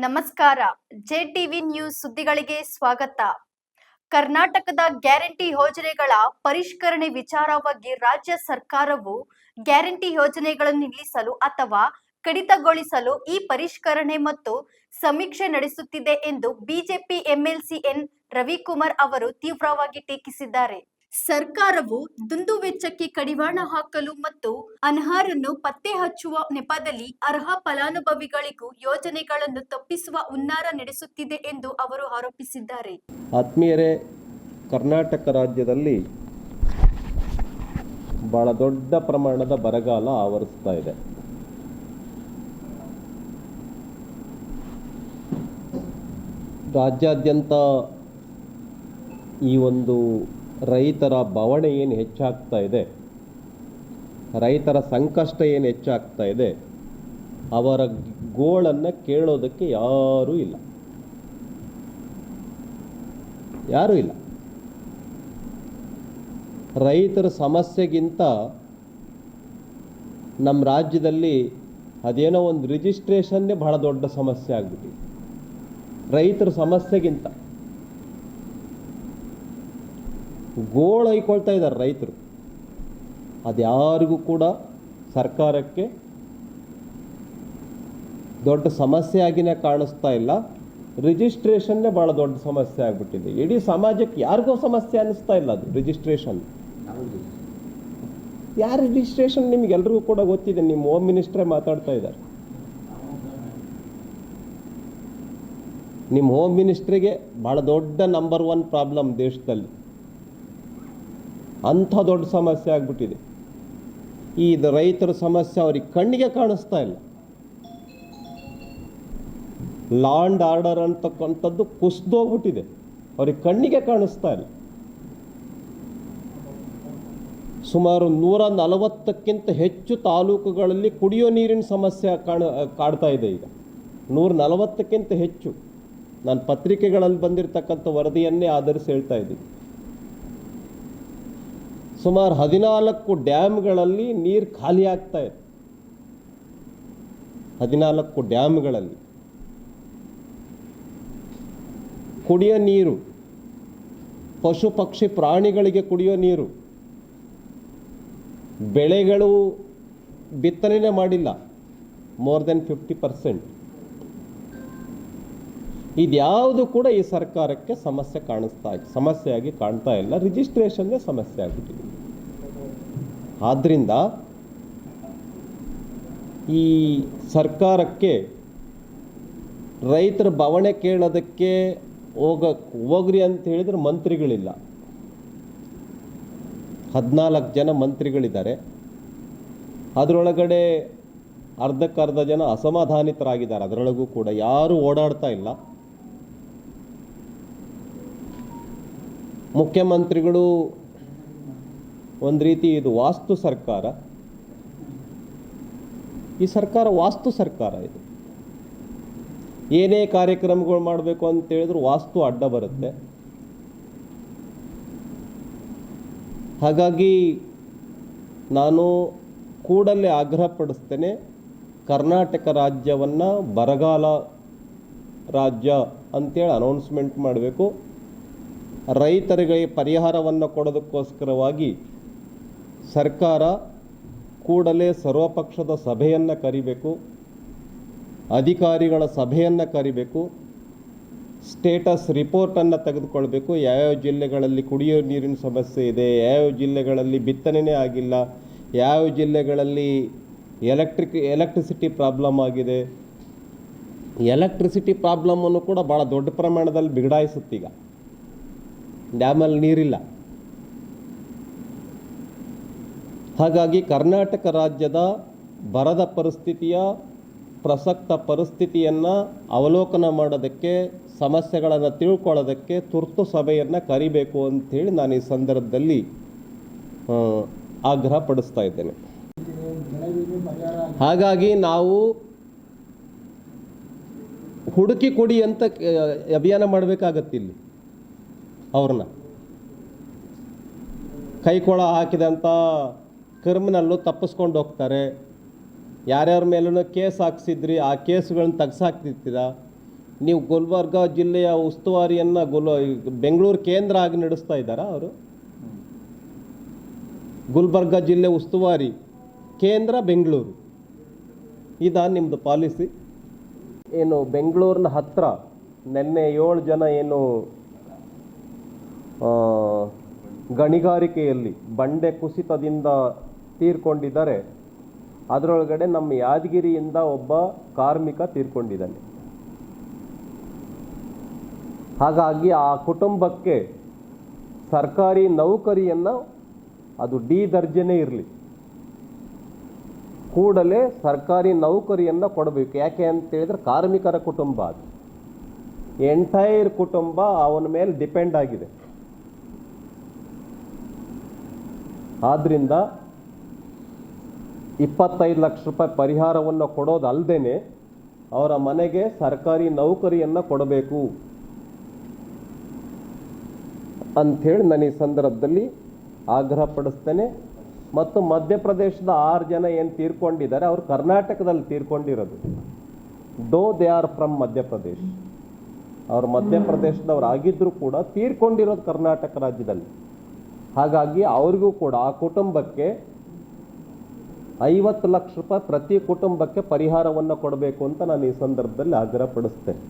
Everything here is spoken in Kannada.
ನಮಸ್ಕಾರ. ಜೆಟಿವಿ ನ್ಯೂಸ್ ಸುದ್ದಿಗಳಿಗೆ ಸ್ವಾಗತ. ಕರ್ನಾಟಕದ ಗ್ಯಾರಂಟಿ ಯೋಜನೆಗಳ ಪರಿಷ್ಕರಣೆ ವಿಚಾರವಾಗಿ ರಾಜ್ಯ ಸರ್ಕಾರವು ಗ್ಯಾರಂಟಿ ಯೋಜನೆಗಳನ್ನು ನಿಲ್ಲಿಸಲು ಅಥವಾ ಕಡಿತಗೊಳಿಸಲು ಈ ಪರಿಷ್ಕರಣೆ ಮತ್ತು ಸಮೀಕ್ಷೆ ನಡೆಸುತ್ತಿದೆ ಎಂದು ಬಿಜೆಪಿ ಎಂಎಲ್ಸಿ ಎನ್ ರವಿಕುಮಾರ್ ಅವರು ತೀವ್ರವಾಗಿ ಟೀಕಿಸಿದ್ದಾರೆ. ಸರ್ಕಾರವು ದುಂದುವೆಚ್ಚಕ್ಕೆ ಕಡಿವಾಣ ಹಾಕಲು ಮತ್ತು ಅನರ್ಹರನ್ನು ಪತ್ತೆ ಹಚ್ಚುವ ನೆಪದಲ್ಲಿ ಅರ್ಹ ಫಲಾನುಭವಿಗಳಿಗೂ ಯೋಜನೆಗಳನ್ನು ತಪ್ಪಿಸುವ ಹುನ್ನಾರ ನಡೆಸುತ್ತಿದೆ ಎಂದು ಅವರು ಆರೋಪಿಸಿದ್ದಾರೆ. ಆತ್ಮೀಯರೇ, ಕರ್ನಾಟಕ ರಾಜ್ಯದಲ್ಲಿ ಬಹಳ ದೊಡ್ಡ ಪ್ರಮಾಣದ ಬರಗಾಲ ಆವರಿಸ್ತಾ ಇದೆ. ರಾಜ್ಯಾದ್ಯಂತ ಈ ಒಂದು ರೈತರ ಬವಣೆ ಏನು ಹೆಚ್ಚಾಗ್ತಾ ಇದೆ, ರೈತರ ಸಂಕಷ್ಟ ಏನು ಹೆಚ್ಚಾಗ್ತಾ ಇದೆ, ಅವರ ಗೋಳನ್ನು ಕೇಳೋದಕ್ಕೆ ಯಾರೂ ಇಲ್ಲ. ರೈತರ ಸಮಸ್ಯೆಗಿಂತ ನಮ್ಮ ರಾಜ್ಯದಲ್ಲಿ ಅದೇನೋ ಒಂದು ರಿಜಿಸ್ಟ್ರೇಷನ್ನೇ ಬಹಳ ದೊಡ್ಡ ಸಮಸ್ಯೆ ಆಗ್ಬಿಟ್ಟಿದೆ. ರೈತರ ಸಮಸ್ಯೆಗಿಂತ ಗೋಳು ಹೊಯ್ಕೊಳ್ತಾ ಇದ್ದಾರೆ ರೈತರು. ಅದ್ಯಾರಿಗೂ ಕೂಡ ಸರ್ಕಾರಕ್ಕೆ ದೊಡ್ಡ ಸಮಸ್ಯೆ ಆಗಿನೇ ಕಾಣಿಸ್ತಾ ಇಲ್ಲ. ರಿಜಿಸ್ಟ್ರೇಷನ್ನೇ ಭಾಳ ದೊಡ್ಡ ಸಮಸ್ಯೆ ಆಗಿಬಿಟ್ಟಿದೆ. ಇಡೀ ಸಮಾಜಕ್ಕೆ ಯಾರಿಗೂ ಸಮಸ್ಯೆ ಅನ್ನಿಸ್ತಾ ಇಲ್ಲ ಅದು ರಿಜಿಸ್ಟ್ರೇಷನ್. ಯಾರು ರಿಜಿಸ್ಟ್ರೇಷನ್ ನಿಮ್ಗೆಲ್ರಿಗೂ ಕೂಡ ಗೊತ್ತಿದೆ. ನಿಮ್ಮ ಹೋಮ್ ಮಿನಿಸ್ಟ್ರೇ ಮಾತಾಡ್ತಾ ಇದ್ದಾರೆ. ನಿಮ್ಮ ಹೋಮ್ ಮಿನಿಸ್ಟ್ರಿಗೆ ಭಾಳ ದೊಡ್ಡ ನಂಬರ್ 1 ಪ್ರಾಬ್ಲಮ್ ದೇಶದಲ್ಲಿ. ಅಂಥ ದೊಡ್ಡ ಸಮಸ್ಯೆ ಆಗಿಬಿಟ್ಟಿದೆ. ಈ ರೈತರ ಸಮಸ್ಯೆ ಅವ್ರಿಗೆ ಕಣ್ಣಿಗೆ ಕಾಣಿಸ್ತಾ ಇಲ್ಲ. ಲಾ ಆ್ಯಂಡ್ ಆರ್ಡರ್ ಅಂತಕ್ಕಂಥದ್ದು ಕುಸಿದೋಗ್ಬಿಟ್ಟಿದೆ, ಅವ್ರಿಗೆ ಕಣ್ಣಿಗೆ ಕಾಣಿಸ್ತಾ ಇಲ್ಲ. ಸುಮಾರು 140ಕ್ಕಿಂತ ಹೆಚ್ಚು ತಾಲೂಕುಗಳಲ್ಲಿ ಕುಡಿಯೋ ನೀರಿನ ಸಮಸ್ಯೆ ಕಾಡ್ತಾ ಇದೆ. ಈಗ 140ಕ್ಕಿಂತ ಹೆಚ್ಚು. ನಾನು ಪತ್ರಿಕೆಗಳಲ್ಲಿ ಬಂದಿರತಕ್ಕಂಥ ವರದಿಯನ್ನೇ ಆಧರಿಸಿ ಹೇಳ್ತಾ ಇದ್ದೀನಿ. ಸುಮಾರು 14 ಡ್ಯಾಮ್ಗಳಲ್ಲಿ ನೀರು ಖಾಲಿ ಆಗ್ತಾ ಇದೆ. 14 ಡ್ಯಾಮ್ಗಳಲ್ಲಿ ಕುಡಿಯೋ ನೀರು, ಪಶು ಪಕ್ಷಿ ಪ್ರಾಣಿಗಳಿಗೆ ಕುಡಿಯೋ ನೀರು, ಬೆಳೆಗಳು ಬಿತ್ತನೆ ಮಾಡಿಲ್ಲ, ಮೋರ್ ದೆನ್ 50%. ಇದ್ಯಾವುದು ಕೂಡ ಈ ಸರ್ಕಾರಕ್ಕೆ ಸಮಸ್ಯೆಯಾಗಿ ಕಾಣ್ತಾ ಇಲ್ಲ. ರಿಜಿಸ್ಟ್ರೇಷನ್ನೇ ಸಮಸ್ಯೆ ಆಗಿಬಿಟ್ಟಿದೆ. ಆದ್ದರಿಂದ ಈ ಸರ್ಕಾರಕ್ಕೆ ರೈತರ ಬವಣೆ ಕೇಳೋದಕ್ಕೆ ಹೋಗ್ರಿ ಅಂತ ಹೇಳಿದ್ರೆ ಮಂತ್ರಿಗಳಿಲ್ಲ. 14 ಜನ ಮಂತ್ರಿಗಳಿದ್ದಾರೆ. ಅದರೊಳಗಡೆ ಅರ್ಧಕ್ಕರ್ಧ ಜನ ಅಸಮಾಧಾನಿತರಾಗಿದ್ದಾರೆ. ಅದರೊಳಗೂ ಕೂಡ ಯಾರೂ ಓಡಾಡ್ತಾ ಇಲ್ಲ. ಮುಖ್ಯಮಂತ್ರಿಗಳು ಒಂದು ರೀತಿ ಇದು ವಾಸ್ತು ಸರ್ಕಾರ. ಈ ಸರ್ಕಾರ ವಾಸ್ತು ಸರ್ಕಾರ. ಇದು ಏನೇ ಕಾರ್ಯಕ್ರಮಗಳು ಮಾಡಬೇಕು ಅಂತ ಹೇಳಿದ್ರು ವಾಸ್ತು ಅಡ್ಡ ಬರುತ್ತೆ. ಹಾಗಾಗಿ ನಾನು ಕೂಡಲೇ ಆಗ್ರಹಪಡಿಸ್ತೇನೆ, ಕರ್ನಾಟಕ ರಾಜ್ಯವನ್ನು ಬರಗಾಲ ರಾಜ್ಯ ಅಂತೇಳಿ ಅನೌನ್ಸ್ಮೆಂಟ್ ಮಾಡಬೇಕು. ರೈತರಿಗೆ ಪರಿಹಾರವನ್ನು ಕೊಡೋದಕ್ಕೋಸ್ಕರವಾಗಿ ಸರ್ಕಾರ ಕೂಡಲೇ ಸರ್ವಪಕ್ಷದ ಸಭೆಯನ್ನು ಕರಿಬೇಕು, ಅಧಿಕಾರಿಗಳ ಸಭೆಯನ್ನು ಕರಿಬೇಕು, ಸ್ಟೇಟಸ್ ರಿಪೋರ್ಟನ್ನು ತೆಗೆದುಕೊಳ್ಬೇಕು. ಯಾವ್ಯಾವ ಜಿಲ್ಲೆಗಳಲ್ಲಿ ಕುಡಿಯೋ ನೀರಿನ ಸಮಸ್ಯೆ ಇದೆ, ಯಾವ್ಯಾವ ಜಿಲ್ಲೆಗಳಲ್ಲಿ ಬಿತ್ತನೆ ಆಗಿಲ್ಲ, ಯಾವ ಜಿಲ್ಲೆಗಳಲ್ಲಿ ಎಲೆಕ್ಟ್ರಿಸಿಟಿ ಪ್ರಾಬ್ಲಮ್ ಆಗಿದೆ. ಎಲೆಕ್ಟ್ರಿಸಿಟಿ ಪ್ರಾಬ್ಲಮನ್ನು ಕೂಡ ಭಾಳ ದೊಡ್ಡ ಪ್ರಮಾಣದಲ್ಲಿ ಬಿಗಡಾಯಿಸುತ್ತೀಗ. ಡ್ಯಾಮಲ್ಲಿ ನೀರಿಲ್ಲ. ಹಾಗಾಗಿ ಕರ್ನಾಟಕ ರಾಜ್ಯದ ಬರದ ಪರಿಸ್ಥಿತಿಯ ಪ್ರಸಕ್ತ ಪರಿಸ್ಥಿತಿಯನ್ನು ಅವಲೋಕನ ಮಾಡೋದಕ್ಕೆ, ಸಮಸ್ಯೆಗಳನ್ನು ತಿಳ್ಕೊಳ್ಳೋದಕ್ಕೆ ತುರ್ತು ಸಭೆಯನ್ನು ಕರಿಬೇಕು ಅಂಥೇಳಿ ನಾನು ಈ ಸಂದರ್ಭದಲ್ಲಿ ಆಗ್ರಹ ಪಡಿಸ್ತಾ ಇದ್ದೇನೆ. ಹಾಗಾಗಿ ನಾವು ಹುಡುಕಿ ಕೊಡಿ ಅಂತ ಅಭಿಯಾನ ಮಾಡಬೇಕಾಗತ್ತಿಲ್ಲಿ. ಅವ್ರನ್ನ ಕೈಕೊಳ ಹಾಕಿದಂಥ ಕ್ರಿಮಿನಲ್ಲು ತಪ್ಪಿಸ್ಕೊಂಡು ಹೋಗ್ತಾರೆ. ಯಾರ್ಯಾರ ಮೇಲೂ ಕೇಸ್ ಹಾಕ್ಸಿದ್ರಿ ಆ ಕೇಸ್ಗಳನ್ನ ತೆಗ್ಸಾಕ್ತಿರ್ತೀರ. ನೀವು ಗುಲ್ಬರ್ಗ ಜಿಲ್ಲೆಯ ಉಸ್ತುವಾರಿಯನ್ನು ಬೆಂಗಳೂರು ಕೇಂದ್ರ ಆಗಿ ನಡೆಸ್ತಾ ಇದ್ದಾರಾ ಅವರು? ಗುಲ್ಬರ್ಗ ಜಿಲ್ಲೆ ಉಸ್ತುವಾರಿ ಕೇಂದ್ರ ಬೆಂಗಳೂರು, ಇದಾ ನಿಮ್ಮದು ಪಾಲಿಸಿ? ಏನು ಬೆಂಗಳೂರಿನ ಹತ್ತಿರ ನಿನ್ನೆ 7 ಜನ ಏನು ಗಣಿಗಾರಿಕೆಯಲ್ಲಿ ಬಂಡೆ ಕುಸಿತದಿಂದ ತೀರ್ಕೊಂಡಿದ್ದಾರೆ, ಅದರೊಳಗಡೆ ನಮ್ಮ ಯಾದಗಿರಿಯಿಂದ ಒಬ್ಬ ಕಾರ್ಮಿಕ ತೀರ್ಕೊಂಡಿದ್ದಾನೆ. ಹಾಗಾಗಿ ಆ ಕುಟುಂಬಕ್ಕೆ ಸರ್ಕಾರಿ ನೌಕರಿಯನ್ನು, ಅದು ಡಿ ದರ್ಜೆನೇ ಇರಲಿ, ಕೂಡಲೇ ಸರ್ಕಾರಿ ನೌಕರಿಯನ್ನು ಕೊಡಬೇಕು. ಯಾಕೆ ಅಂತೇಳಿದ್ರೆ ಕಾರ್ಮಿಕರ ಕುಟುಂಬ, ಅದು ಎಂಟೈರ್ ಕುಟುಂಬ ಅವನ ಮೇಲೆ ಡಿಪೆಂಡ್ ಆಗಿದೆ. ಆದ್ದರಿಂದ 25 ಲಕ್ಷ ರೂಪಾಯಿ ಪರಿಹಾರವನ್ನು ಕೊಡೋದಲ್ಲದೆ ಅವರ ಮನೆಗೆ ಸರ್ಕಾರಿ ನೌಕರಿಯನ್ನು ಕೊಡಬೇಕು ಅಂಥೇಳಿ ನಾನು ಈ ಸಂದರ್ಭದಲ್ಲಿ ಆಗ್ರಹ ಪಡಿಸ್ತೇನೆ. ಮತ್ತು ಮಧ್ಯಪ್ರದೇಶದ 6 ಜನ ಏನು ತೀರ್ಕೊಂಡಿದ್ದಾರೆ, ಅವರು ಕರ್ನಾಟಕದಲ್ಲಿ ತೀರ್ಕೊಂಡಿರೋದು. Though they are from Madhya Pradesh, ಅವರು ಮಧ್ಯಪ್ರದೇಶದವ್ರು ಆಗಿದ್ದರೂ ಕೂಡ ತೀರ್ಕೊಂಡಿರೋದು ಕರ್ನಾಟಕ ರಾಜ್ಯದಲ್ಲಿ. ಹಾಗಾಗಿ ಅವ್ರಿಗೂ ಕೂಡ, ಆ ಕುಟುಂಬಕ್ಕೆ 50 ಲಕ್ಷ ರೂಪಾಯಿ ಪ್ರತಿ ಕುಟುಂಬಕ್ಕೆ ಪರಿಹಾರವನ್ನು ಕೊಡಬೇಕು ಅಂತ ನಾನು ಈ ಸಂದರ್ಭದಲ್ಲಿ ಆಗ್ರಹ ಪಡಿಸ್ತೇನೆ.